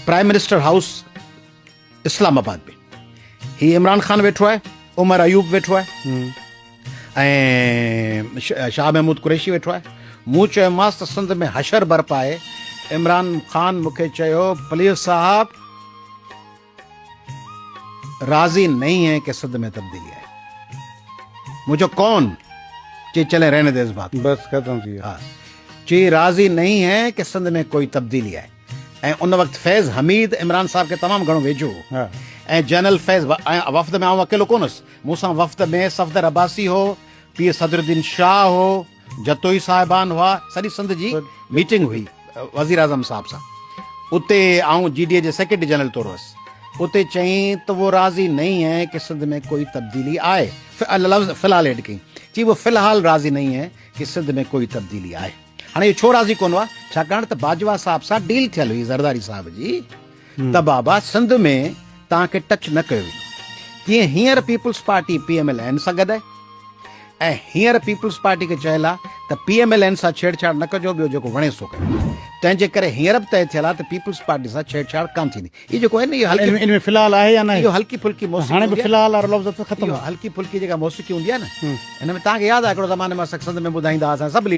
Prime minister house Islamabad में ही इमरान खान वेठो आहे, उमर अयूब वेठो आहे ऐं शाह महमूद कुरैशी वेठो आहे। मूं चयोमांसि त सिंध में हशर बर्पा आहे। इमरान खान मूंखे चयो प्लीज साहब राजी नहीं है कि सिंध में तब्दीली है। मुझे कौन चे चले रहने दे इस बात, बस खत्म थी। हाँ चे राजी नहीं है कि सिंध में कोई तब्दीली है। ऐं उन वक़्तु फैज़ हमीद इमरान साहब खे तमामु घणो वेझो हो हाँ। ऐं जनरल फैज़ वफ़द में आउं अकेलो कोन हुउसि, मूंसां वफ़द में सफ़दर अब्बासी हो, पीर सदरुद्दीन शाह हो, जतोई साहिबान हुआ, सॼी सिंध जी मीटिंग हुई वज़ीर आज़म साहब सां। उते आउं GDA जे सेक्रेटरी जनरल तौरु हुअसि। उते चई त वो राज़ी नहीं है कि सिंध में कोई तब्दीली आए, लफ़्ज़ फ़िलहाल एड कई, चई वो फ़िलहाल राज़ी नहीं है कि सिंध में कोई तब्दीली आए। हाणे इहो छो राज़ी कोन हुआ, छाकाणि त बाजवा साहब सां डील थियल हुई ज़रदारी साहब जी त बाबा सिंध में तव्हांखे टच न कयो वेंदो। तीअं हींअर पीपुल्स पार्टी PMLN सां गॾु आहे ऐं हींअर पीपुल्स पार्टी खे चयल आहे त PMLN सां छेड़छाड़ न कजो, ॿियो जेको वणे सो कयो। तंहिंजे करे हींअर बि तय थियल आहे त पीपुल्स पार्टी सां छेड़छाड़ कान थींदी। इहो जेको आहे न इहो इनमें फिलहाल आहे या न? इहो हल्की फुल्की हाणे बि फिलहाल वारो लफ़्ज़ ख़तम। हल्की फुल्की जेका मौसीक़ी हूंदी आहे न, हिन में तव्हांखे यादि आहे हिकिड़ो ज़माने में असां सिंध में ॿुधाईंदा हुआसीं सभु